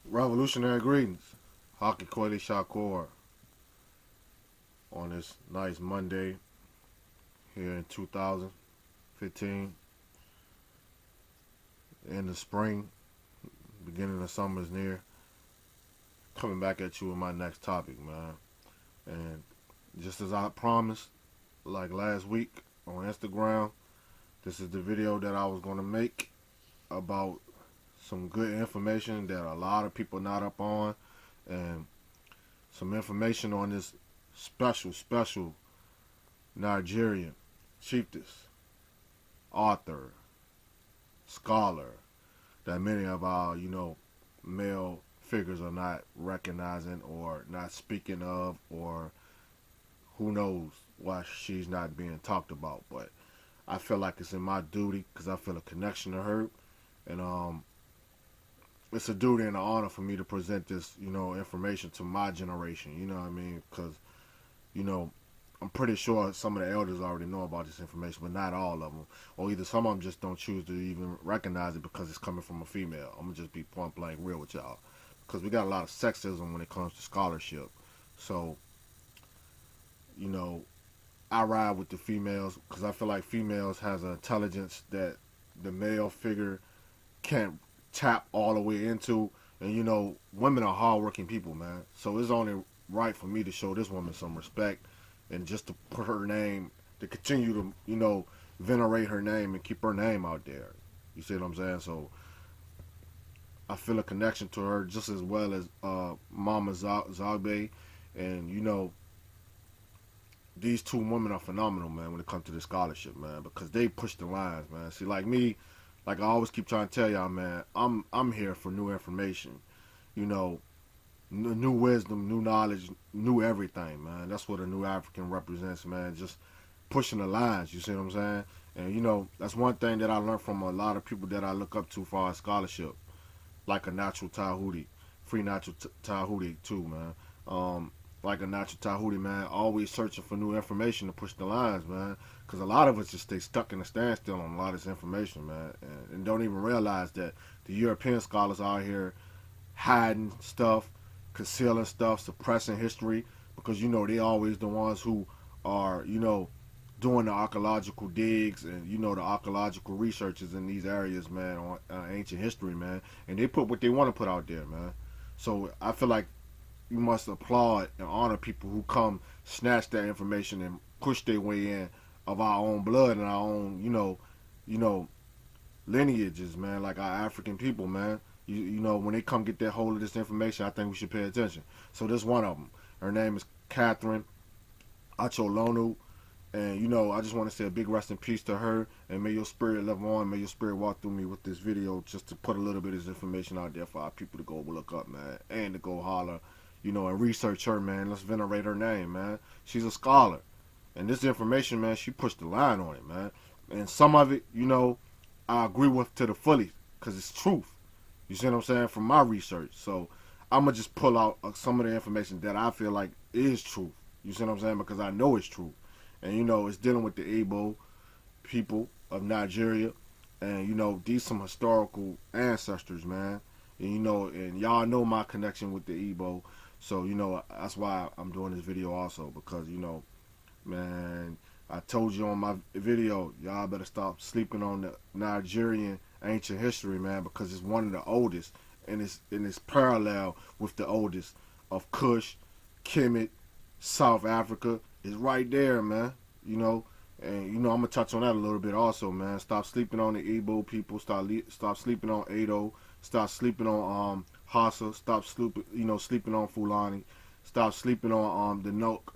Revolutionary greetings. Haki Kweli Shakur on this nice Monday here in 2015. In the spring, beginning of summer is near. Coming back at you with my next topic, man. And just as I promised, like last week on Instagram, this is the video that I was going to make about some good information that a lot of people not up on, and some information on this special Nigerian chiefess, author, scholar that many of our, male figures are not recognizing or not speaking of, or who knows why she's not being talked about. But I feel like it's in my duty because I feel a connection to her, and it's a duty and an honor for me to present this, information to my generation. You know what I mean? Because you know, I'm pretty sure some of the elders already know about this information, but not all of them. Or either some of them just don't choose to even recognize it because it's coming from a female. I'm gonna just be point blank real with y'all, because we got a lot of sexism when it comes to scholarship. So, you know, I ride with the females because I feel like females has an intelligence that the male figure can't tap all the way into. And women are hardworking people, man. So it's only right for me to show this woman some respect, and just to put her name, to continue to, venerate her name and keep her name out there. You see what I'm saying? So I feel a connection to her just as well as Mama Zagbe. And, these two women are phenomenal, man, when it comes to this scholarship, man, because they push the lines, man. See, like me, like I always keep trying to tell y'all, man, I'm here for new information, new wisdom, new knowledge, new everything, man. That's what a new African represents, man. Just pushing the lines, you see what I'm saying? And that's one thing that I learned from a lot of people that I look up to for our scholarship, like a natural Tahuti, free natural Tahuti too, man. Like a natural Tahuti, man, always searching for new information to push the lines, man. Because a lot of us just stay stuck in a standstill on a lot of this information, man, and don't even realize that the European scholars out here hiding stuff, concealing stuff, suppressing history, because they always the ones who are doing the archaeological digs and the archaeological researches in these areas, man, on ancient history, man, and they put what they want to put out there, man. So I feel like you must applaud and honor people who come snatch that information and push their way in of our own blood and our own, you know, lineages, man, like our African people, man. When they come get that hold of this information, I think we should pay attention. So this one of them. Her name is Catherine Acholonu. And, I just want to say a big rest in peace to her. And may your spirit live on. May your spirit walk through me with this video just to put a little bit of this information out there for our people to go look up, man. And to go holler, and research her, man. Let's venerate her name, man. She's a scholar. And this information, man, she pushed the line on it, man. And some of it, I agree with to the fully because it's truth. You see what I'm saying? From my research. So I'm going to just pull out some of the information that I feel like is truth. You see what I'm saying? Because I know it's true. And, it's dealing with the Igbo people of Nigeria. And, these some historical ancestors, man. And, and y'all know my connection with the Igbo. So, that's why I'm doing this video also. Because, man, I told you on my video, y'all better stop sleeping on the Nigerian ancient history, man, because it's one of the oldest, and it's parallel with the oldest of Kush, Kemet, South Africa. It's right there, man. And I'm gonna touch on that a little bit also, man. Stop sleeping on the Igbo people. Stop sleeping on Edo. Stop sleeping on Hausa. Stop sleeping on Fulani. Stop sleeping on the Nok.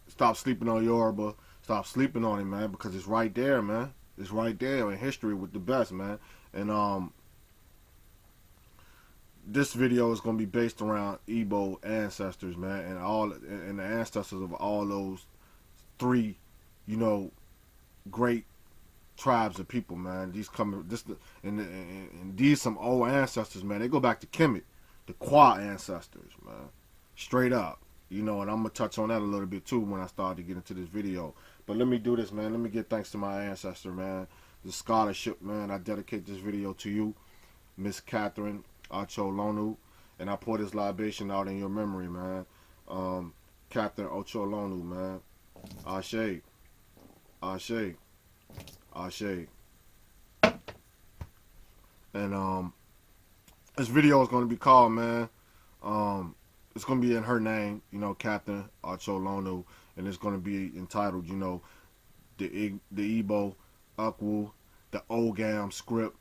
Stop sleeping on Yoruba. Stop sleeping on it, man, because it's right there, man. It's right there in history with the best, man. And this video is gonna be based around Igbo ancestors, man, and the ancestors of all those three, great tribes of people, man. And these some old ancestors, man. They go back to Kemet, the Kwa ancestors, man. Straight up. And I'm going to touch on that a little bit too when I start to get into this video. But let me do this, man. Let me give thanks to my ancestor, man. The scholarship, man. I dedicate this video to you. Miss Catherine Acholonu, and I pour this libation out in your memory, man. Catherine Acholonu, man. Ashe, Ashe, Ashe. And this video is gonna be called, man. It's gonna be in her name, Catherine Acholonu, and it's gonna be entitled, the Igbo, Ukwu, the Ogam Script,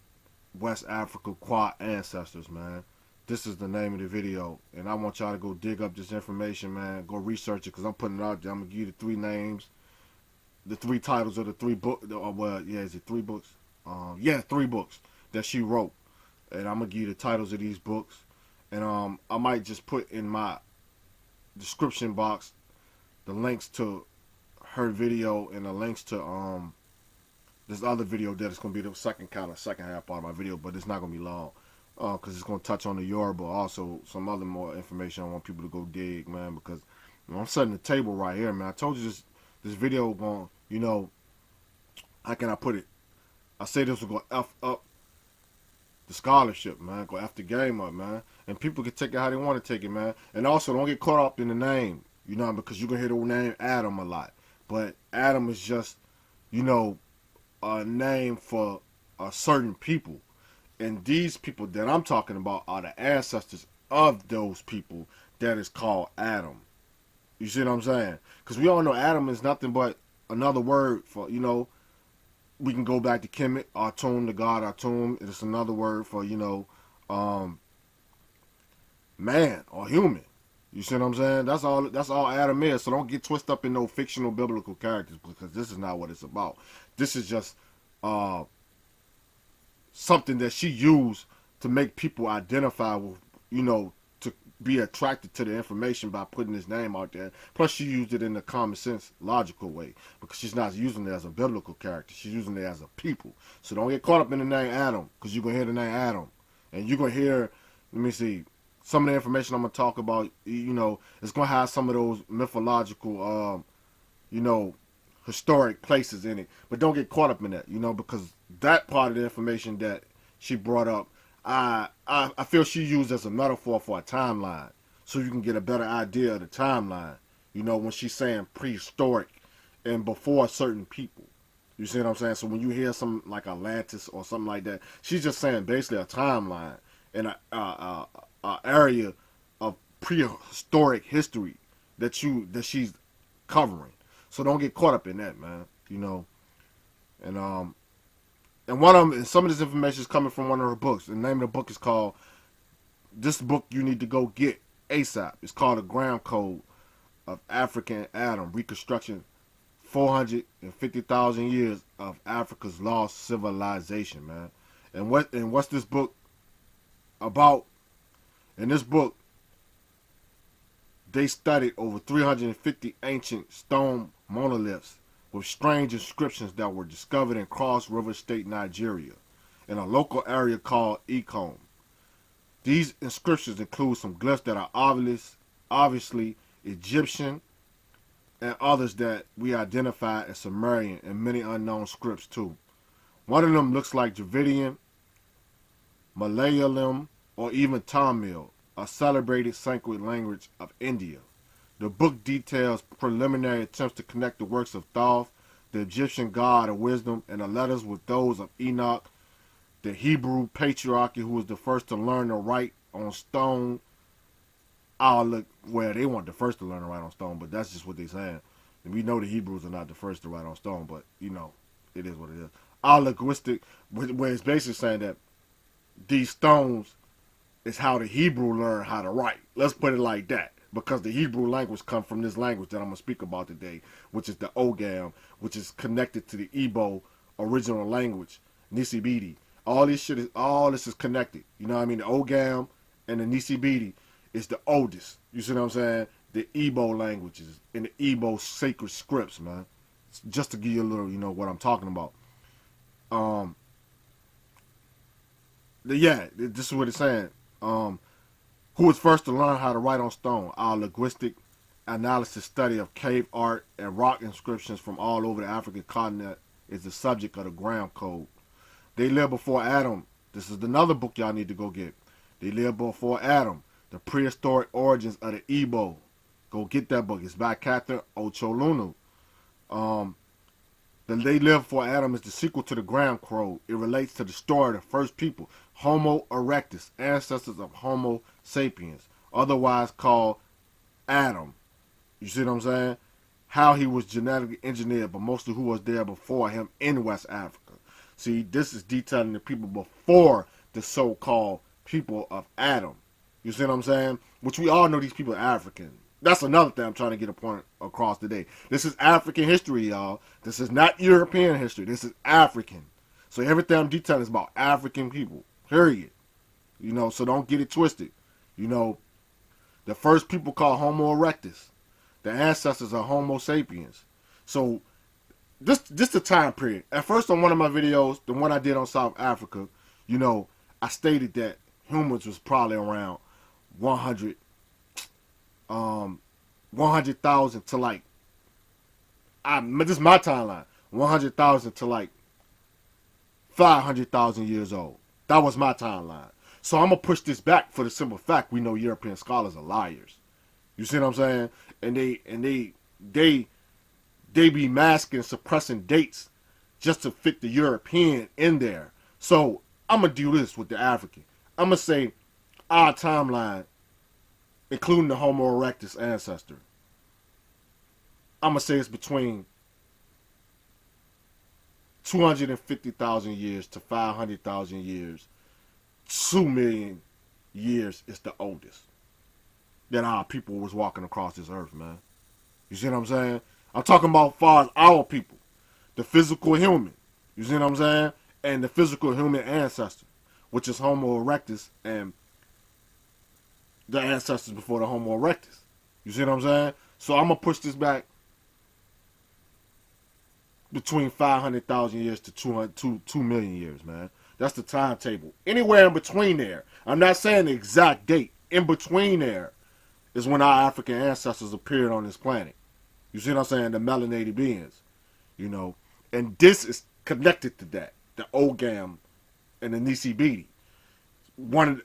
West Africa Qua ancestors, man. This is the name of the video, and I want y'all to go dig up this information, man. Go research it, because I'm putting it out there. I'm gonna give you the 3 names, the 3 titles of the 3 books. Well, yeah, is it 3 books? 3 books that she wrote, and I'm gonna give you the titles of these books. And I might just put in my description box the links to her video and the links to this other video that is going to be the second half part of my video, but it's not going to be long, because it's going to touch on the Yoruba, also some other more information I want people to go dig, man, because I'm setting the table right here, man. I told you this video going, how can I put it? I say this will go F up the scholarship, man. Go F the game up, man. And people can take it how they want to take it, man. And also, don't get caught up in the name, because you're going to hear the name Adam a lot. But Adam is just, a name for a certain people. And these people that I'm talking about are the ancestors of those people that is called Adam. You see what I'm saying? Because we all know Adam is nothing but another word for, we can go back to Kemet, Atum, the god Atum. It's another word for, man or human. You see what I'm saying? That's all Adam is. So don't get twisted up in no fictional biblical characters, because this is not what it's about. This is just something that she used to make people identify with, to be attracted to the information by putting his name out there. Plus, she used it in a common sense, logical way, because she's not using it as a biblical character. She's using it as a people. So don't get caught up in the name Adam, because you're going to hear the name Adam. And you're going to hear, let me see, some of the information I'm going to talk about, it's going to have some of those mythological, historic places in it. But don't get caught up in that, because that part of the information that she brought up, I feel she used as a metaphor for a timeline, so you can get a better idea of the timeline, when she's saying prehistoric and before certain people. You see what I'm saying? So when you hear something like Atlantis or something like that, she's just saying basically a timeline and a area of prehistoric history that she's covering. So don't get caught up in that, man. And one of them, some of this information is coming from one of her books. The name of the book is called, this book you need to go get ASAP. It's called A Ground Code of African Adam, Reconstruction, 450,000 years of Africa's lost civilization, man. And what's this book about? In this book, they studied over 350 ancient stone monoliths with strange inscriptions that were discovered in Cross River State, Nigeria, in a local area called Ecom. These inscriptions include some glyphs that are obviously Egyptian, and others that we identify as Sumerian, and many unknown scripts too. One of them looks like Dravidian, Malayalam, or even Tamil, a celebrated Sanskrit language of India. The book details preliminary attempts to connect the works of Thoth, the Egyptian god of wisdom, and the letters with those of Enoch, the Hebrew patriarch who was the first to learn to write on stone. They weren't the first to learn to write on stone, but that's just what they're saying. And we know the Hebrews are not the first to write on stone, but, it is what it is. Our linguistic, where it's basically saying that these stones is how the Hebrew learned how to write. Let's put it like that. Because the Hebrew language comes from this language that I'm going to speak about today, which is the Ogam, which is connected to the Igbo original language, Nisibidi. All this is connected. You know what I mean? The Ogam and the Nisibidi is the oldest. You see what I'm saying? The Igbo languages and the Igbo sacred scripts, man. Just to give you a little, what I'm talking about. This is what it's saying. Who was first to learn how to write on stone? Our linguistic analysis study of cave art and rock inscriptions from all over the African continent is the subject of the ground code. They lived before Adam This is another book y'all need to go get. They lived before Adam. The Prehistoric Origins of the Igbo. Go get that book. It's by Captain Acholonu. The They Lived Before Adam is the sequel to the Graham Code. It relates to the story of the first people, Homo erectus, ancestors of Homo sapiens, otherwise called Adam. You see what I'm saying? How he was genetically engineered, but mostly who was there before him in West Africa. See, this is detailing the people before the so-called people of Adam. You see what I'm saying? Which we all know these people are African. That's another thing I'm trying to get a point across today. This is African history, y'all. This is not European history. This is African. So everything I'm detailing is about African people. Period. You know, so don't get it twisted. You know, the first people called Homo erectus. The ancestors are Homo sapiens. So this the time period. At first on one of my videos, the one I did on South Africa, you know, I stated that humans was probably around 100,000 to like, this is my timeline, 100,000 to like 500,000 years old. That was my timeline. So I'm going to push this back for the simple fact we know European scholars are liars. You see what I'm saying? And they be masking, suppressing dates just to fit the European in there. So I'm going to do this with the African. I'm going to say our timeline, including the Homo erectus ancestor, I'm going to say it's between 250,000 years to 500,000 years. 2 million years is the oldest that our people was walking across this earth, man. You see what I'm saying? I'm talking about far as our people, the physical human. You see what I'm saying? And the physical human ancestor, which is Homo erectus and the ancestors before the Homo erectus. You see what I'm saying? So I'm going to push this back between 500,000 years to 2 million years, man. That's the timetable. Anywhere in between there. I'm not saying the exact date. In between there is when our African ancestors appeared on this planet. You see what I'm saying? The melanated beings. You know. And this is connected to that. The Ogam and the Nisibidi. One of the,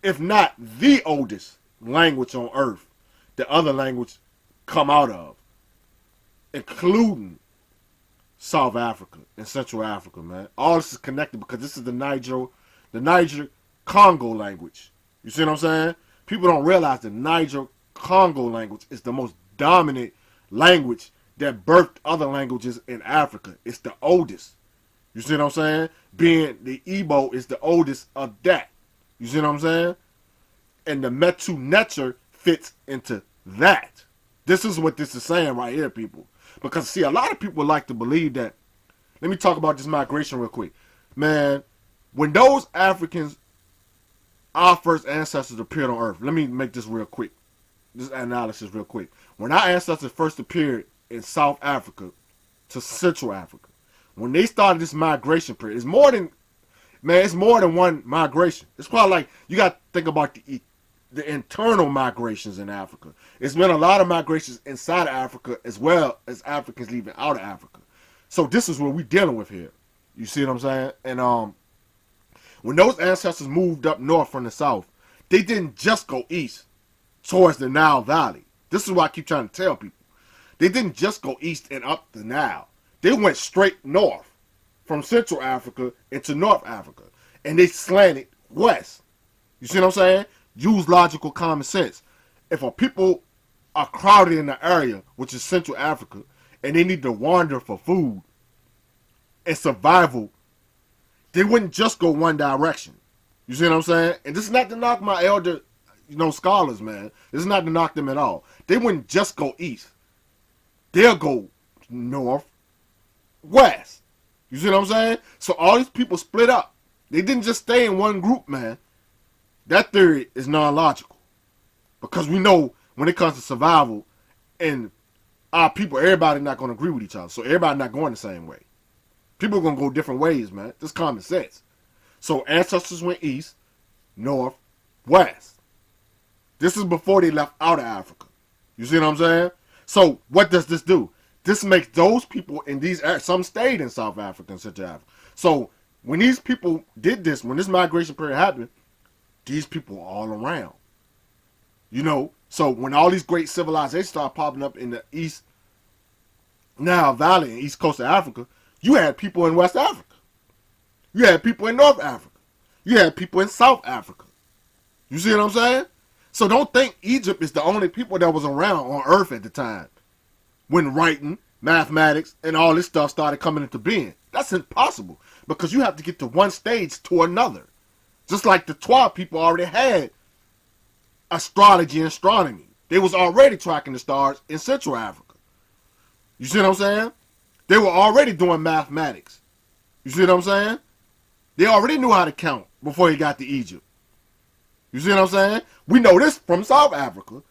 if not the oldest language on earth, the other language come out of, including South Africa and Central Africa, man. All this is connected because this is the Niger Congo language. You see what I'm saying? People don't realize the Niger Congo language is the most dominant language that birthed other languages in Africa. It's the oldest. You see what I'm saying? Being the Igbo is the oldest of that. You see what I'm saying? And the Metu Neter fits into that. This is what this is saying right here, people. Because, see, a lot of people like to believe that. Let me talk about this migration real quick. Man, when those Africans, our first ancestors appeared on Earth, let me make this real quick. This analysis real quick. When our ancestors first appeared in South Africa to Central Africa, when they started this migration period, it's more than one migration. It's probably like, you got to think about the internal migrations in Africa. It's been a lot of migrations inside of Africa as well as Africans leaving out of Africa. So this is what we're dealing with here. You see what I'm saying? And when those ancestors moved up north from the south, they didn't just go east towards the Nile Valley. This is what I keep trying to tell people. They didn't just go east and up the Nile. They went straight north from Central Africa into North Africa. And they slanted west. You see what I'm saying? Use logical common sense. If a people are crowded in the area, which is Central Africa, and they need to wander for food and survival, they wouldn't just go one direction. You see what I'm saying? And this is not to knock my elder, scholars, man. This is not to knock them at all. They wouldn't just go east. They'll go north, west. You see what I'm saying? So all these people split up. They didn't just stay in one group, man. That theory is non-logical. Because we know when it comes to survival and our people, everybody not going to agree with each other. So everybody not going the same way. People are going to go different ways, man. This is common sense. So ancestors went east, north, west. This is before they left out of Africa. You see what I'm saying? So what does this do? This makes those people in these areas, some stayed in South Africa and Central Africa. So when these people did this, when this migration period happened, these people were all around. You know, so when all these great civilizations started popping up in the East Nile Valley and East Coast of Africa, you had people in West Africa. You had people in North Africa. You had people in South Africa. You see what I'm saying? So don't think Egypt is the only people that was around on Earth at the time when writing, mathematics, and all this stuff started coming into being. That's impossible because you have to get to one stage to another. Just like the 12 people already had astrology and astronomy. They was already tracking the stars in Central Africa. You see what I'm saying? They were already doing mathematics. You see what I'm saying? They already knew how to count before he got to Egypt. You see what I'm saying? We know this from South Africa.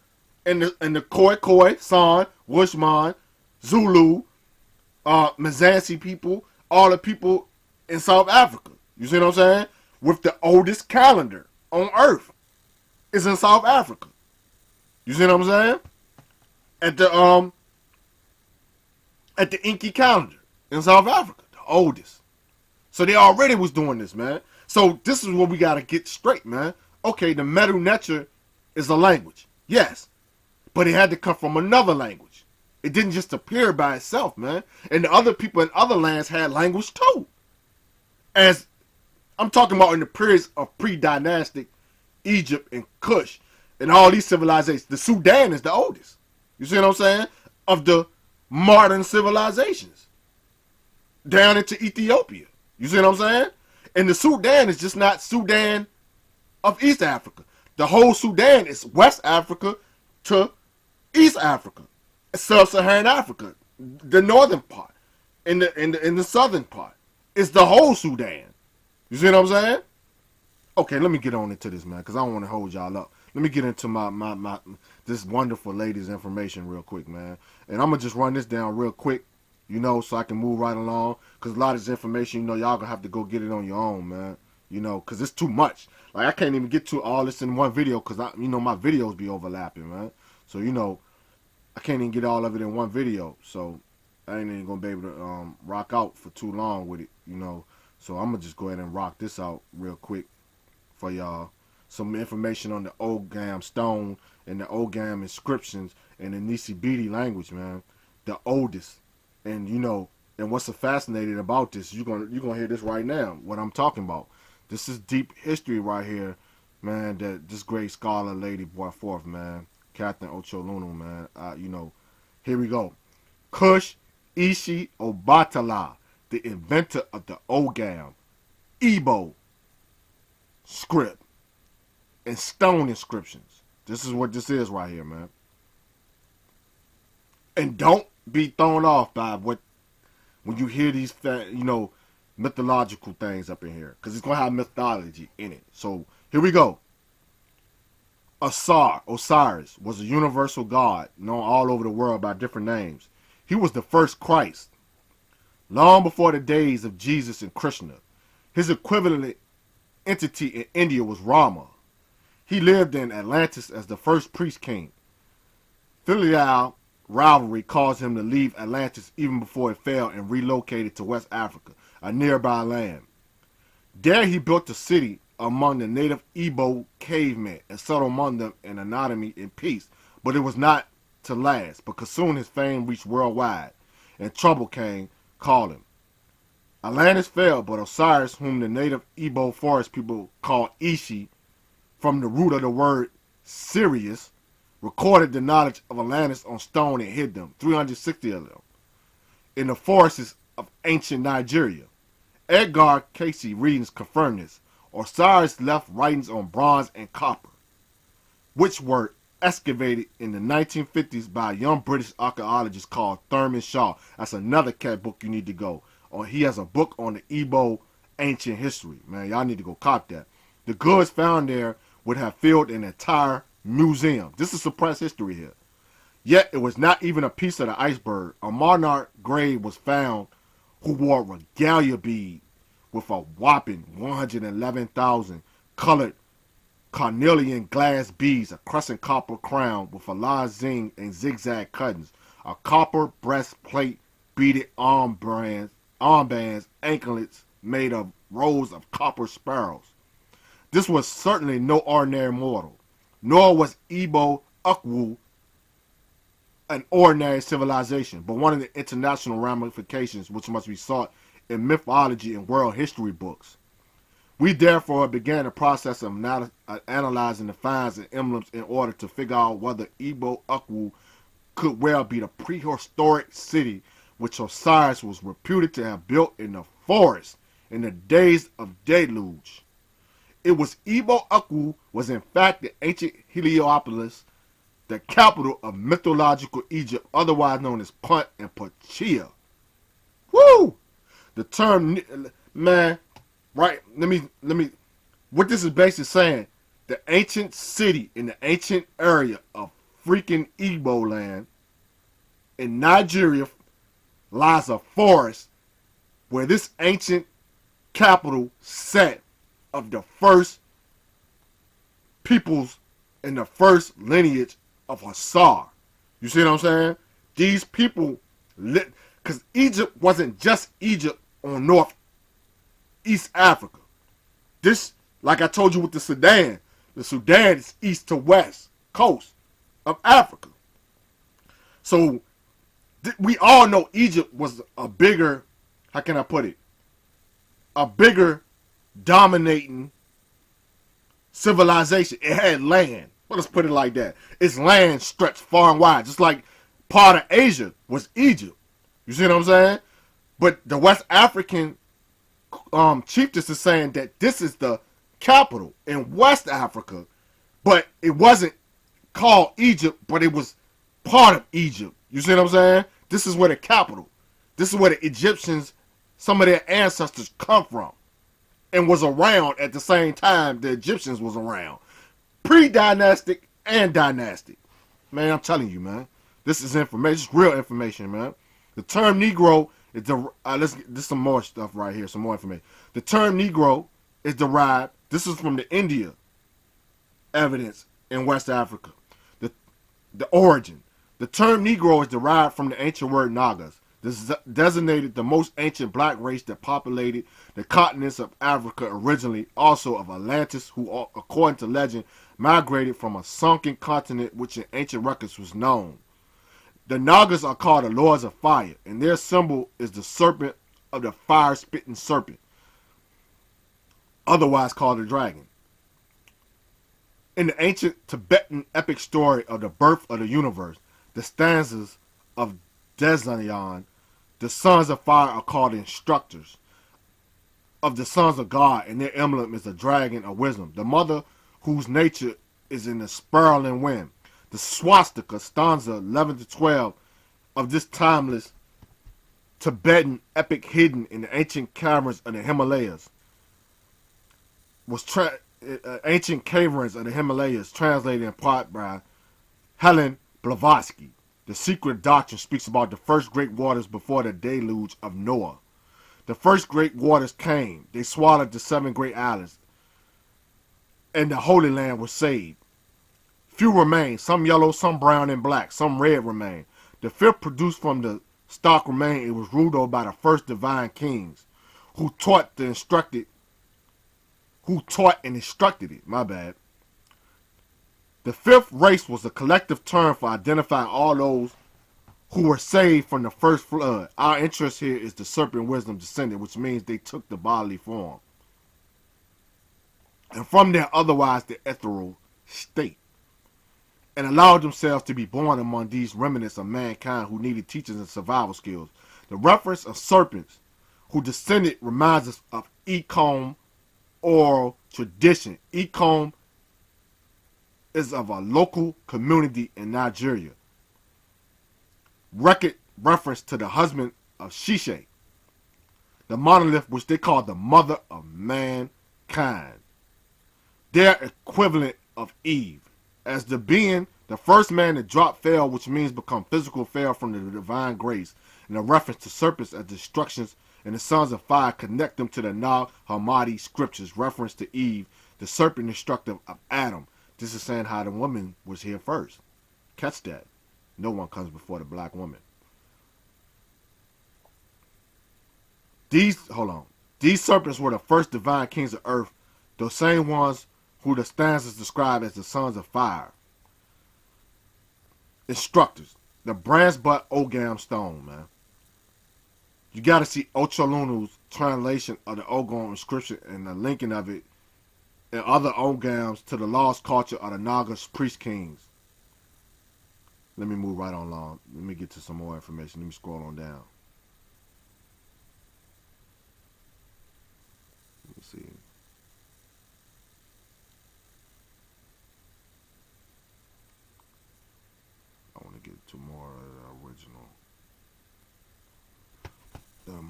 And the Khoi, San, Wushman, Zulu, Mzansi people, all the people in South Africa. You see what I'm saying? With the oldest calendar on Earth is in South Africa. You see what I'm saying? At the Inky calendar in South Africa, the oldest. So they already was doing this, man. So this is what we got to get straight, man. Okay, the Medu Neter is a language. Yes. But it had to come from another language. It didn't just appear by itself, man. And the other people in other lands had language too. As I'm talking about in the periods of pre-dynastic Egypt and Kush and all these civilizations. The Sudan is the oldest. You see what I'm saying? Of the modern civilizations. Down into Ethiopia. You see what I'm saying? And the Sudan is just not Sudan of East Africa. The whole Sudan is West Africa to East Africa. Sub-Saharan Africa. The northern part. And the southern part. It's the whole Sudan. You see what I'm saying? Okay, let me get on into this, man, because I don't want to hold y'all up. Let me get into my this wonderful lady's information real quick, man. And I'm going to just run this down real quick, you know, so I can move right along. Because a lot of this information, you know, y'all going to have to go get it on your own, man. You know, because it's too much. Like, I can't even get to all this in one video because, you know, my videos be overlapping, man. So, you know, I can't even get all of it in one video. So, I ain't even going to be able to rock out for too long with it, you know. So, I'm going to just go ahead and rock this out real quick for y'all. Some information on the Ogam Stone and the Ogam Inscriptions and the Nisibiti language, man. The oldest. And, you know, and what's so fascinating about this, you're gonna hear this right now, what I'm talking about. This is deep history right here, man, that this great scholar lady brought forth, man. Captain Acholonu, man. You know, here we go. Kush Ishi Obatala, the inventor of the Ogam, Igbo script, and stone inscriptions. This is what this is right here, man. And don't be thrown off by when you hear these, you know, mythological things up in here, because it's going to have mythology in it. So here we go. Osiris was a universal god known all over the world by different names. He was the first Christ, long before the days of Jesus and Krishna. His equivalent entity in India was Rama. He lived in Atlantis as the first priest king. Filial rivalry caused him to leave Atlantis even before it fell and relocated to West Africa, a nearby land. There he built a city among the native Igbo cavemen and settled among them in anonymity and peace, but it was not to last because soon his fame reached worldwide and trouble came calling. Atlantis fell, but Osiris, whom the native Igbo forest people called Ishi, from the root of the word Sirius, recorded the knowledge of Atlantis on stone and hid them, 360 of them, in the forests of ancient Nigeria. Edgar Casey readings confirm this. Osiris left writings on bronze and copper, which were excavated in the 1950s by a young British archaeologist called Thurman Shaw. That's another cat book you need to go. He has a book on the Igbo ancient history. Man, y'all need to go cop that. The goods found there would have filled an entire museum. This is suppressed history here. Yet it was not even a piece of the iceberg. A monarch grave was found who wore a regalia bead with a whopping 111,000 colored carnelian glass beads, a crescent copper crown with a lozenge and zigzag cuttings, a copper breastplate, beaded armbands, anklets, made of rows of copper sparrows. This was certainly no ordinary mortal, nor was Igbo Ukwu an ordinary civilization, but one of the international ramifications which must be sought in mythology and world history books. We therefore began the process of analyzing the finds and emblems in order to figure out whether Igbo Ukwu could well be the prehistoric city which Osiris was reputed to have built in the forest in the days of deluge. It was Igbo Ukwu was in fact the ancient Heliopolis, the capital of mythological Egypt, otherwise known as Punt and Pachia. Woo! The term, man, right? Let me. What this is basically saying, the ancient city in the ancient area of freaking Igbo land in Nigeria lies a forest where this ancient capital sat of the first peoples in the first lineage of Hassar. You see what I'm saying? These people lit, because Egypt wasn't just Egypt on Northeast Africa. This, like I told you with the Sudan is east to west coast of Africa. So we all know Egypt was a bigger, how can I put it, a bigger dominating civilization. It had land. Well, let's put it like that. Its land stretched far and wide, just like part of Asia was Egypt. You see what I'm saying? But the West African chieftains is saying that this is the capital in West Africa, but it wasn't called Egypt, but it was part of Egypt. You see what I'm saying? This is where the capital, this is where the Egyptians, some of their ancestors come from, and was around at the same time the Egyptians was around. Pre-dynastic and dynastic. Man, I'm telling you, man. This is information. This is real information, man. The term Negro is let's get this some more stuff right here, some more information. The term Negro is derived. This is from the India evidence in West Africa. The origin. The term Negro is derived from the ancient word Nagas. This designated the most ancient black race that populated the continents of Africa originally, also of Atlantis, who, according to legend, migrated from a sunken continent which in ancient records was known. The Nagas are called the Lords of Fire, and their symbol is the serpent of the fire-spitting serpent, otherwise called a dragon. In the ancient Tibetan epic story of the birth of the universe, the stanzas of Desnayan, the sons of fire are called instructors of the sons of God, and their emblem is a dragon of wisdom, the mother whose nature is in the spiraling wind. The swastika, stanza 11 to 12 of this timeless Tibetan epic hidden in the ancient caverns of the Himalayas was ancient caverns of the Himalayas, translated in part by Helen Blavatsky. The secret doctrine speaks about the first great waters before the deluge of Noah. The first great waters came. They swallowed the 7 great islands, and the Holy Land was saved. Few remain, some yellow, some brown and black, some red remain. The fifth produced from the stock remained. It was ruled over by the first divine kings, who taught and instructed it. My bad. The fifth race was a collective term for identifying all those who were saved from the first flood. Our interest here is the serpent wisdom descendant, which means they took the bodily form, and from their otherwise the ethereal state, and allowed themselves to be born among these remnants of mankind who needed teachers and survival skills. The reference of serpents who descended reminds us of Ecom oral tradition. Ecom is of a local community in Nigeria. Record reference to the husband of Shishe, the monolith which they call the mother of mankind. Their equivalent of Eve. As the being, the first man to drop fell, which means become physical, fell from the divine grace. And a reference to serpents as destructions and the sons of fire connect them to the Nag Hammadi scriptures. Reference to Eve, the serpent destructive of Adam. This is saying how the woman was here first. Catch that. No one comes before the black woman. These These serpents were the first divine kings of earth, those same ones who the stanzas describe as the sons of fire. Instructors. The branch butt Ogam stone, man. You got to see Acholonu's translation of the Ogam Inscription and the linking of it and other Ogams to the lost culture of the Naga priest kings. Let me move right on along. Let me get to some more information. Let me scroll on down. Let me see. I want to get to more of the original.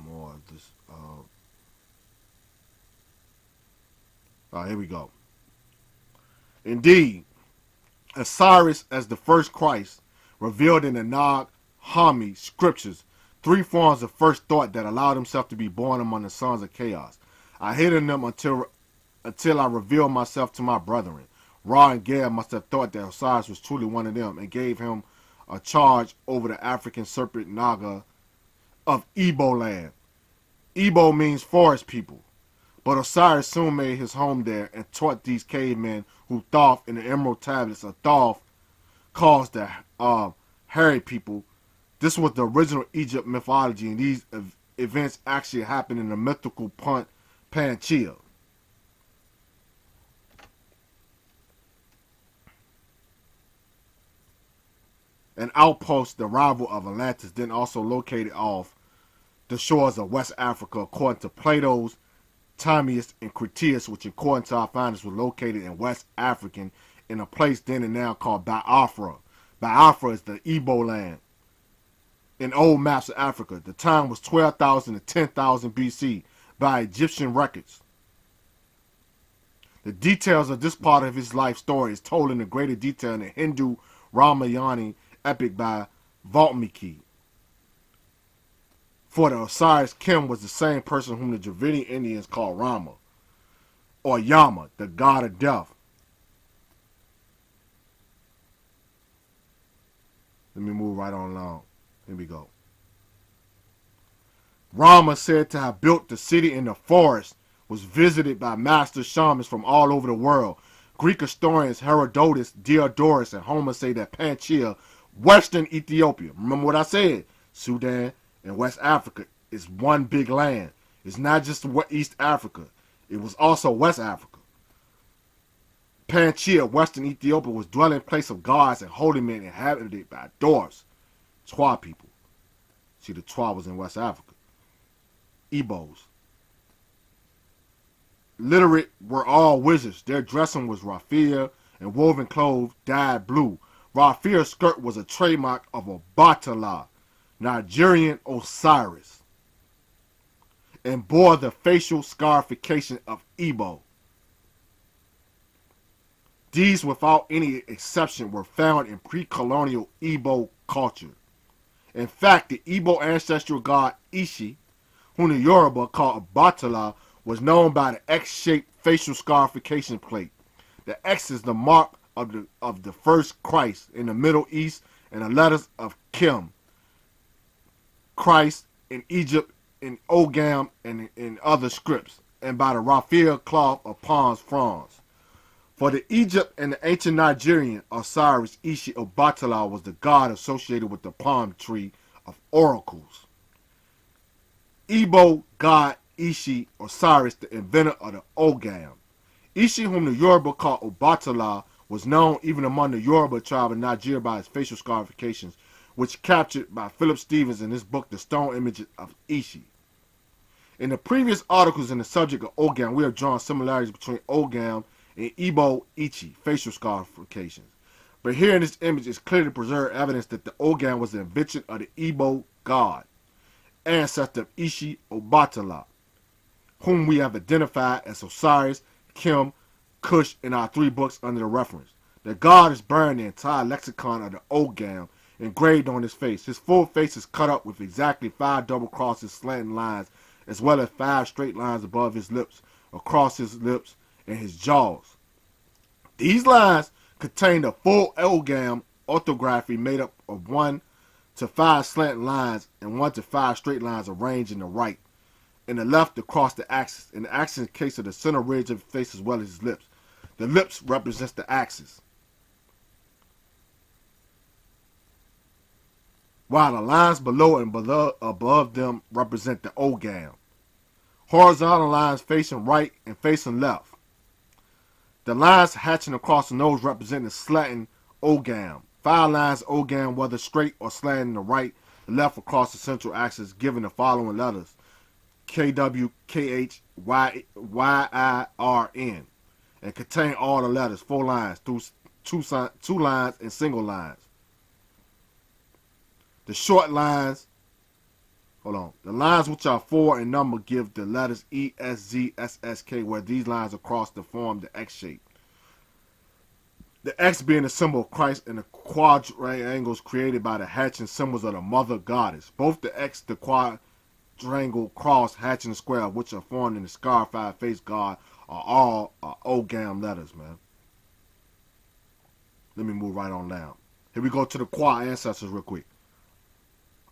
More of this. Here we go. Indeed, Osiris as the first Christ revealed in the Ogam Scriptures 3 forms of first thought that allowed himself to be born among the sons of chaos. I hid them until I revealed myself to my brethren. Ra and Gad must have thought that Osiris was truly one of them and gave him a charge over the African serpent Naga of Igbo land. Igbo means forest people. But Osiris soon made his home there and taught these cavemen who Thoth in the Emerald Tablets of Thoth calls the hairy people. This was the original Egypt mythology, and these events actually happened in the mythical Panchea. An outpost, the rival of Atlantis, then also located off the shores of West Africa, according to Plato's Timaeus and Critias, which according to our findings were located in West African in a place then and now called Biafra. Biafra is the Igbo land. In old maps of Africa, the time was 12,000 to 10,000 BC by Egyptian records. The details of this part of his life story is told in greater detail in the Hindu Ramayana epic by Valmiki. For the Osiris Kim was the same person whom the Dravidian Indians call Rama, or Yama, the god of death. Let me move right on along. Here we go. Rama, said to have built the city in the forest, was visited by master shamans from all over the world. Greek historians Herodotus, Diodorus, and Homer say that Panchea, western Ethiopia, remember what I said, Sudan, and West Africa is one big land. It's not just East Africa. It was also West Africa. Panchea, western Ethiopia, was dwelling place of gods and holy men inhabited by dwarfs, Twa people. See, the Twa was in West Africa. Igbos. Literate were all wizards. Their dressing was raffia and woven clothes dyed blue. Raffia's skirt was a trademark of Obatala, Nigerian Osiris, and bore the facial scarification of Igbo. These, without any exception, were found in pre-colonial Igbo culture. In fact, the Igbo ancestral god Ishi, whom the Yoruba call Obatala, was known by the X-shaped facial scarification plate. The X is the mark of the first Christ in the Middle East, and the letters of Kim, Christ in Egypt, in Ogam, and in other scripts, and by the raffia cloth of palm fronds. For the Egypt and the ancient Nigerian, Osiris Ishi Obatala was the god associated with the palm tree of oracles. Igbo god Ishi Osiris, the inventor of the Ogam. Ishi, whom the Yoruba call Obatala, was known even among the Yoruba tribe in Nigeria by his facial scarifications, which captured by Philip Stevens in his book The Stone Images of Ishi. In the previous articles in the subject of Ogam, we have drawn similarities between Ogam and Igbo Ichi facial scarifications. But here in this image is clearly preserved evidence that the Ogam was the invention of the Igbo god, ancestor of Ishi Obatala, whom we have identified as Osiris, Kim, Cush in our 3 books under the reference. The god is bearing the entire lexicon of the Ogam engraved on his face. His full face is cut up with exactly 5 double crosses, slanting lines, as well as 5 straight lines above his lips, across his lips, and his jaws. These lines contain the full Ogam orthography made up of 1 to 5 slanting lines and 1 to 5 straight lines arranged in the right and the left across the axis. In the axis case of the center ridge of the face as well as his lips. The lips represents the axis, while the lines below and above them represent the Ogam. Horizontal lines facing right and facing left. The lines hatching across the nose represent the slanting Ogam. 5 lines Ogam, whether straight or slanting the right, the left across the central axis, giving the following letters: KW, KH, YIRN, and contain all the letters, 4 lines, through 2 lines and single lines. The short lines, the lines which are 4 in number give the letters E, S, Z, S, S, K, where these lines across to form the X shape. The X being the symbol of Christ and the quadrangles created by the hatching symbols of the mother goddess. Both the X, the quadrangle, cross, hatching, and square, which are formed in the scarified face god, are all Ogam letters, man. Let me move right on down. Here we go to the Kwa ancestors real quick.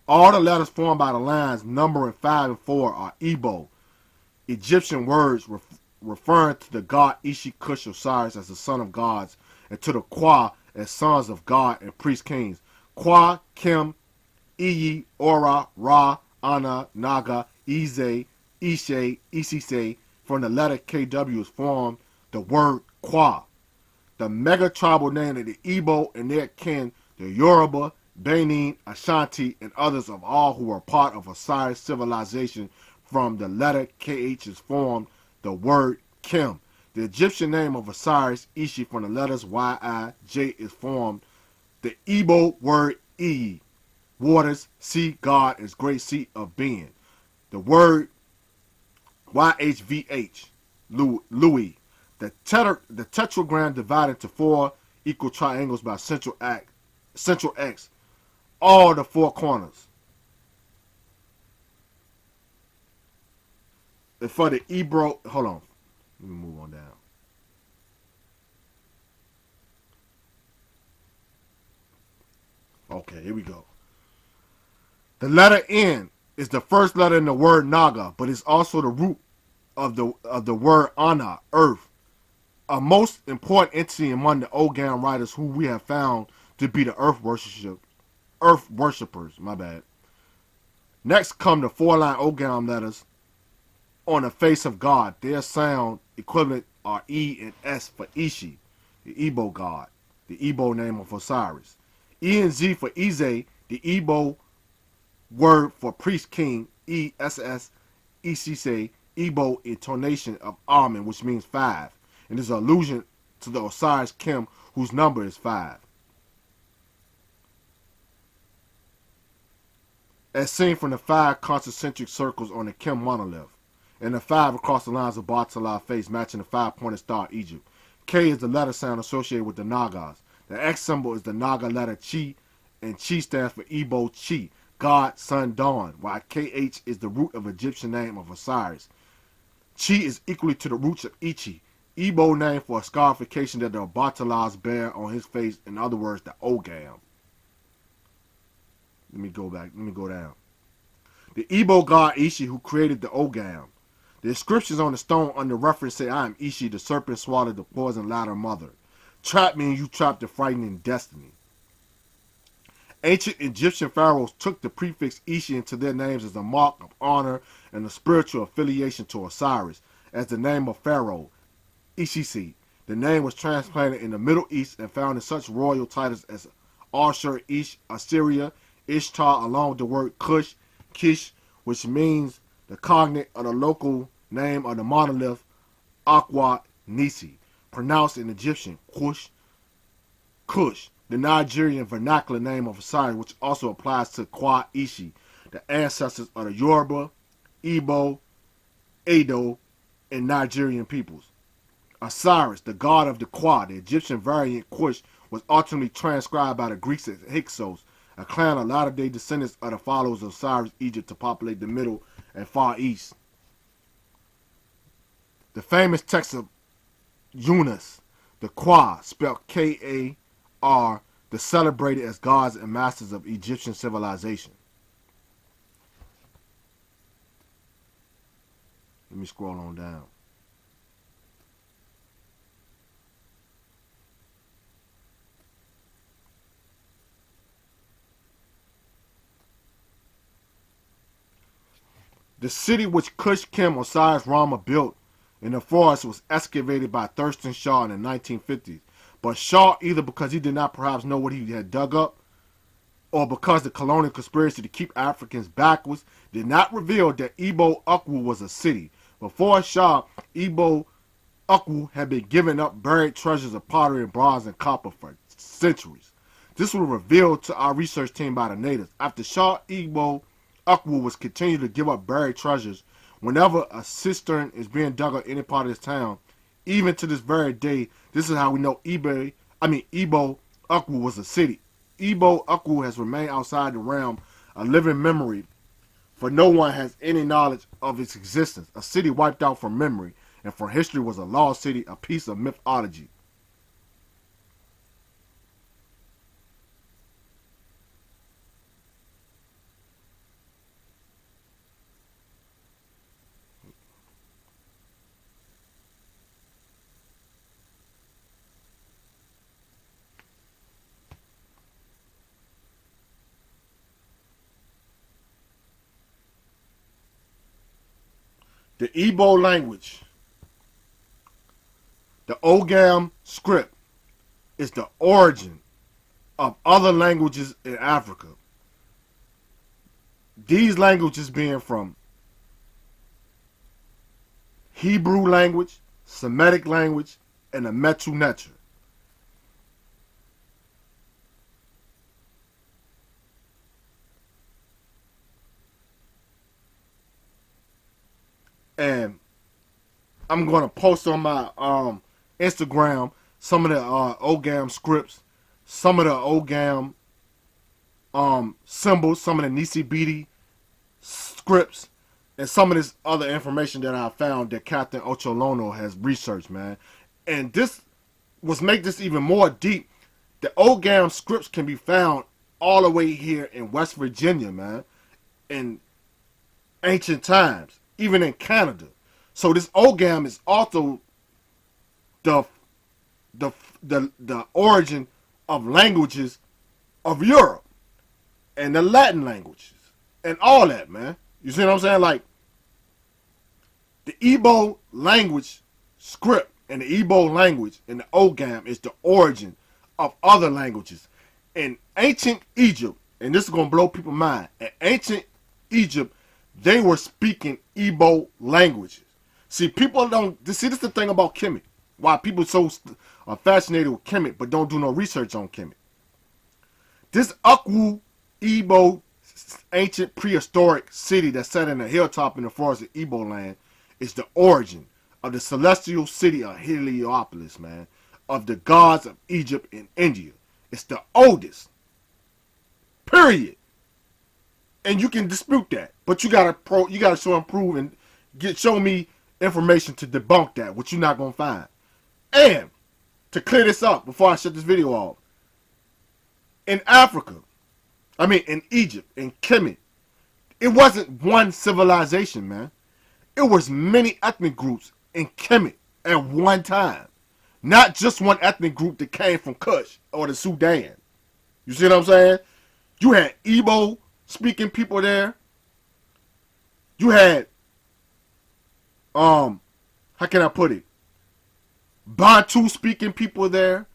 All the letters formed by the lines numbering 5 and 4 are Igbo, Egyptian words referring to the god Ishi Kush Osiris as the son of gods, and to the Kwa as sons of God and priest kings. Kwa, Kim, Iyi, Ora, Ra, Ana, Naga, Ize, Ishe, Isise. From the letter KW is formed the word Kwa. The mega tribal name of the Igbo and their kin, the Yoruba, Benin, Ashanti, and others of all who are part of Osiris civilization. From the letter KH is formed the word Kim. The Egyptian name of Osiris, Ishi, from the letters YI, is formed the Igbo word Iyi, waters, sea, God, is great seat of being. The word YHVH, Louis. The tetragram divided into 4 equal triangles by central X, all the 4 corners. And for the Ebro, hold on, let me move on down. Okay, here we go. The letter N is the first letter in the word Naga, but it's also the root of the word Ana, earth. A most important entity among the Ogam writers who we have found to be the earth worshippers, my bad. Next come the 4-line Ogam letters on the face of God. Their sound equivalent are E and S for Ishi, the Igbo god, the Igbo name of Osiris. E and Z for Ize, the Igbo word for priest king, ESS, Isise, Igbo intonation of Amen, which means 5, and is an allusion to the Osiris Kim, whose number is 5. As seen from the 5 concentric circles on the Kim monolith, and the 5 across the lines of Bartala face matching the 5-pointed star of Egypt. K is the letter sound associated with the Nagas. The X symbol is the Naga letter Chi, and Chi stands for Igbo Chi, God, Sun, Dawn, while KH is the root of Egyptian name of Osiris. Chi is equally to the roots of Ichi, Igbo name for a scarification that the Batalas bear on his face, in other words, the Ogam. Let me go down. The Igbo god Ishi who created the Ogam. The inscriptions on the stone under reference say, I am Ishi, the serpent swallowed the poison ladder mother. Trap means you trapped the frightening destiny. Ancient Egyptian pharaohs took the prefix Ishi into their names as a mark of honor and a spiritual affiliation to Osiris, as the name of pharaoh, Ishisi. The name was transplanted in the Middle East and found in such royal titles as Ashur, Ish, Assyria, Ishtar, along with the word Kush, Kish, which means the cognate of the local name of the monolith, Aqua Nisi, pronounced in Egyptian, Kush, the Nigerian vernacular name of Osiris, which also applies to Kwa Ishi, the ancestors of the Yoruba, Igbo, Edo, and Nigerian peoples. Osiris, the god of the Kwa, the Egyptian variant Kush, was ultimately transcribed by the Greeks as Hyksos, a clan of latter-day descendants of the followers of Osiris, Egypt, to populate the Middle and Far East. The famous text of Yunus, the Kwa, spelled K-A-R, the celebrated as gods and masters of Egyptian civilization. Let me scroll on down. The city which Kush Kim Osiris Rama built in the forest was excavated by Thurston Shaw in the 1950s. But Shaw, either because he did not perhaps know what he had dug up, or because the colonial conspiracy to keep Africans backwards, did not reveal that Igbo Ukwu was a city. Before Shaw, Igbo Ukwu had been giving up buried treasures of pottery and bronze and copper for centuries. This was revealed to our research team by the natives. After Shaw, Igbo Ukwu was continued to give up buried treasures. Whenever a cistern is being dug up in any part of this town, even to this very day, this is how we know Igbo Ukwu was a city. Igbo Ukwu has remained outside the realm of living memory, for no one has any knowledge of its existence. A city wiped out from memory, and for history was a lost city, a piece of mythology. The Igbo language, the Ogam Script, is the origin of other languages in Africa. These languages being from Hebrew language, Semitic language, and the Metu Neter. And I'm going to post on my Instagram some of the Ogam scripts, some of the Ogam symbols, some of the Nisi Bidi scripts, and some of this other information that I found that Captain Acholonu has researched, man. And this was make this even more deep. The Ogam scripts can be found all the way here in West Virginia, man, in ancient times, even in Canada. So this Ogam is also the origin of languages of Europe and the Latin languages and all that, man. You see what I'm saying? Like the Igbo language script and the Igbo language and the Ogam is the origin of other languages. In ancient Egypt, and this is going to blow people's mind, in ancient Egypt, they were speaking Igbo languages. See, people don't, see, this is the thing about Kemet. Why people are fascinated with Kemet, but don't do no research on Kemet. This Ukwu Igbo ancient prehistoric city that's set in a hilltop in the forest of Igbo land is the origin of the celestial city of Heliopolis, man, of the gods of Egypt and India. It's the oldest. Period. And you can dispute that, but you gotta show and prove and show me information to debunk that, which you're not gonna find. And to clear this up before I shut this video off, in Africa, in Egypt, in Kemet, it wasn't one civilization, man. It was many ethnic groups in Kemet at one time. Not just one ethnic group that came from Kush or the Sudan. You see what I'm saying? You had Igbo speaking people there. You had, how can I put it? Bantu speaking people there.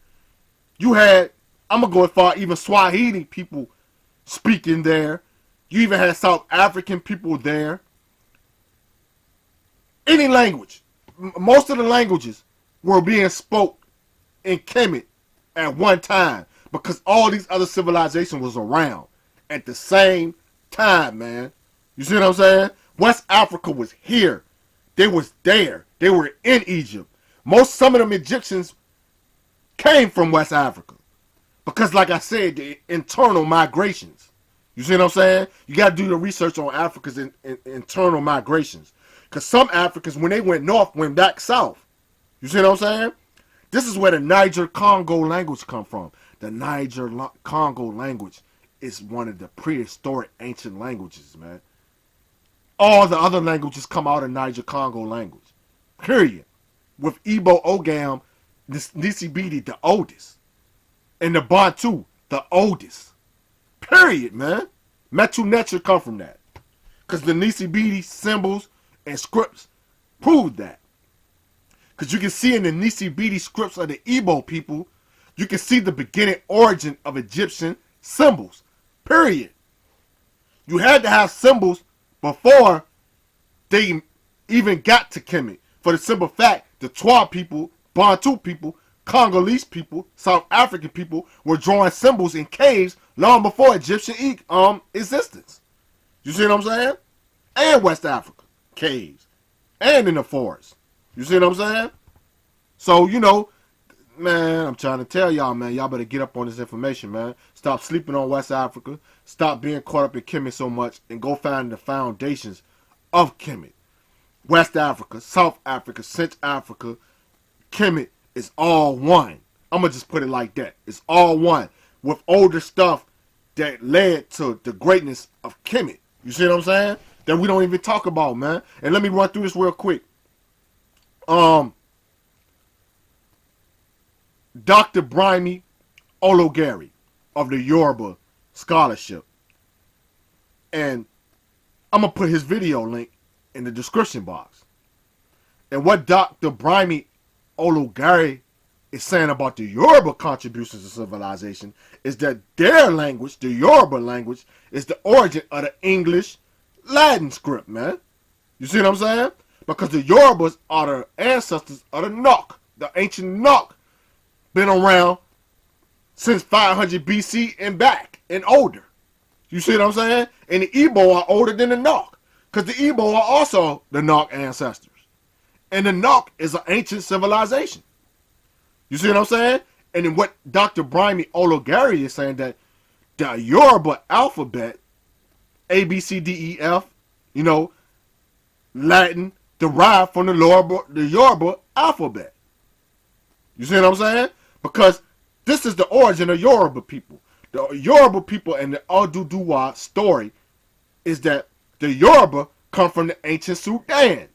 You had, I'm going to go as far, even Swahili people speaking there. You even had South African people there. Any language. Most of the languages were being spoke in Kemet at one time because all these other civilizations was around at the same time, man. You see what I'm saying? West Africa was here. They was there. They were in Egypt. Some of them Egyptians came from West Africa because, like I said, the internal migrations. You see what I'm saying? You got to do the research on Africa's internal migrations. Because some Africans, when they went north, went back south. You see what I'm saying? This is where the Niger-Congo language come from. The Niger-Congo language is one of the prehistoric ancient languages, man. All the other languages come out of Niger-Congo language. Period. With Igbo, Ogam, Nisibidi, the oldest. And the Bantu, the oldest. Period, man. Metu Neter come from that. Because the Nisibidi symbols and scripts prove that. Because you can see in the Nisibidi scripts of the Igbo people, you can see the beginning origin of Egyptian symbols. Period. You had to have symbols before they even got to Kemet. For the simple fact, the Twa people, Bantu people, Congolese people, South African people were drawing symbols in caves long before Egyptian existence. You see what I'm saying? And West Africa, caves. And in the forest. You see what I'm saying? So, you know, man, I'm trying to tell y'all, man, y'all better get up on this information, man. Stop sleeping on West Africa. Stop being caught up in Kemet so much and go find the foundations of Kemet. West Africa, South Africa, Central Africa, Kemet is all one. I'm going to just put it like that. It's all one with older stuff that led to the greatness of Kemet. You see what I'm saying? That we don't even talk about, man. And let me run through this real quick. Dr. Brimey Ologari of the Yoruba Scholarship. And I'm going to put his video link in the description box. And what Dr. Brimey Ologari is saying about the Yoruba contributions to civilization is that their language, the Yoruba language, is the origin of the English Latin script, man. You see what I'm saying? Because the Yorubas are the ancestors of the Nok, the ancient Nok. Been around since 500 BC and back and older. You see what I'm saying? And the Igbo are older than the Nok. Because the Igbo are also the Nok ancestors. And the Nok is an ancient civilization. You see what I'm saying? And then what Dr. Brimey Ologari is saying, that the Yoruba alphabet, A, B, C, D, E, F, you know, Latin, derived from the Yoruba alphabet. You see what I'm saying? Because this is the origin of Yoruba people. The Yoruba people and the Oduduwa story is that the Yoruba come from the ancient Sudan.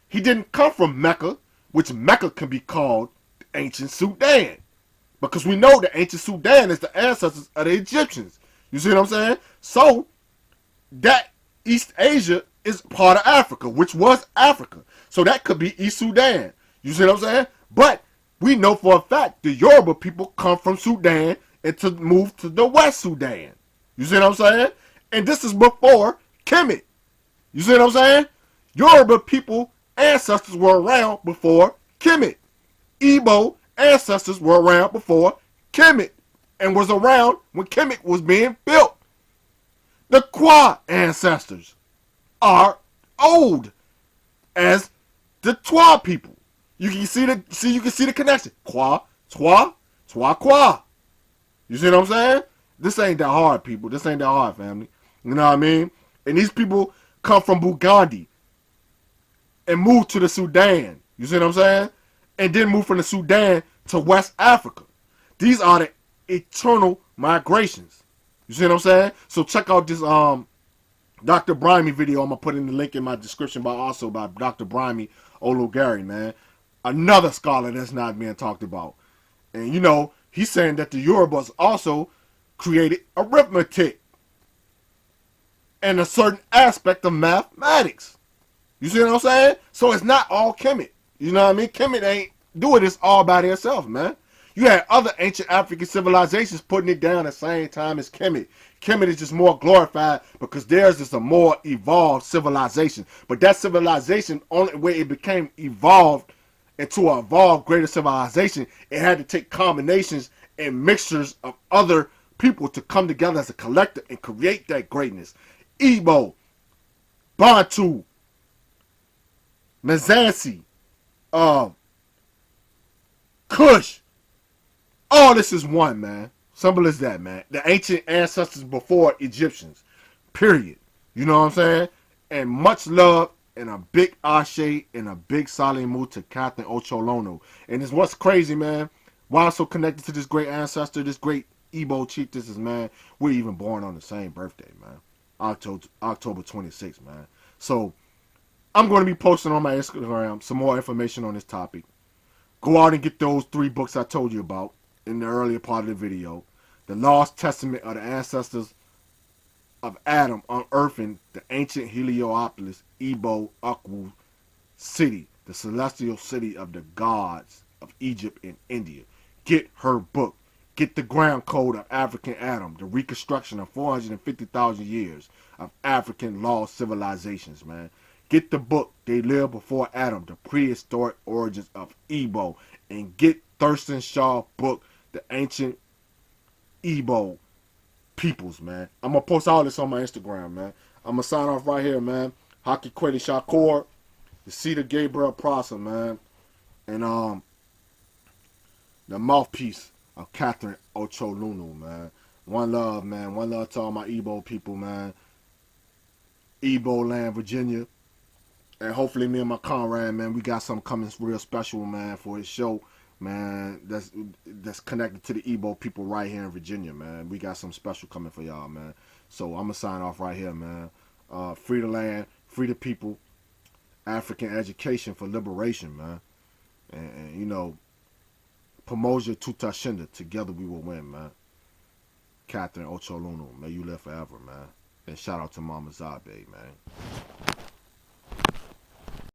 He didn't come from Mecca, which Mecca can be called the ancient Sudan. Because we know the ancient Sudan is the ancestors of the Egyptians. You see what I'm saying? So, that East Asia is part of Africa, which was Africa. So that could be East Sudan. You see what I'm saying? But we know for a fact the Yoruba people come from Sudan and to move to the West Sudan. You see what I'm saying? And this is before Kemet. You see what I'm saying? Yoruba people ancestors were around before Kemet. Igbo ancestors were around before Kemet and was around when Kemet was being built. The Kwa ancestors are old as the Twa people. You can see the connection. Kwa, Twa, Twa, Kwa. You see what I'm saying? This ain't that hard, people. This ain't that hard, family. You know what I mean? And these people come from Bugandi and moved to the Sudan. You see what I'm saying? And then moved from the Sudan to West Africa. These are the eternal migrations. You see what I'm saying? So check out this Dr. Brimey video. I'm going to put in the link in my description also by Dr. Brimey Ologari, man. Another scholar that's not being talked about. And you know, he's saying that the Yorubas also created arithmetic and a certain aspect of mathematics. You see what I'm saying? So it's not all Kemet. You know what I mean? Kemet ain't doing this all by itself, man. You had other ancient African civilizations putting it down at the same time as Kemet. Kemet is just more glorified because theirs is a more evolved civilization. But that civilization, only way it became evolved into an evolved greater civilization, it had to take combinations and mixtures of other people to come together as a collective and create that greatness. Igbo, Bantu, Mzansi, Kush, all this is one, man. Simple as that, man. The ancient ancestors before Egyptians. Period. You know what I'm saying? And much love and a big ashe and a big salemu to Captain Acholonu. And it's what's crazy, man. Why I'm so connected to this great ancestor, this great Igbo chief, this is, man, we're even born on the same birthday, man. October 26th, man. So I'm going to be posting on my Instagram some more information on this topic. Go out and get those 3 books I told you about in the earlier part of the video. The Lost Testament of the Ancestors of Adam unearthing the ancient Heliopolis, Igbo, Ukwu city, the celestial city of the gods of Egypt and India. Get her book. Get the ground code of African Adam, the reconstruction of 450,000 years of African lost civilizations, man. Get the book, They Lived Before Adam, the prehistoric origins of Igbo. And get Thurston Shaw's book, The Ancient Igbo Peoples, man. I'm going to post all this on my Instagram, man. I'm going to sign off right here, man. Haki Kweli Shakur, the seed of Gabriel Prosser, man. And the mouthpiece of Catherine Acholonu, man. One love, man. One love to all my Igbo people, man. Igbo land, Virginia. And hopefully me and my comrade, man, we got something coming real special, man, for his show, man, that's connected to the Igbo people right here in Virginia, man. We got something special coming for y'all, man. So I'm going to sign off right here, man. Free the land, free the people, African education for liberation, man. And you know, Pomoja Tutashinda, together we will win, man. Catherine Acholonu, may you live forever, man. And shout out to Mama Zabe, man.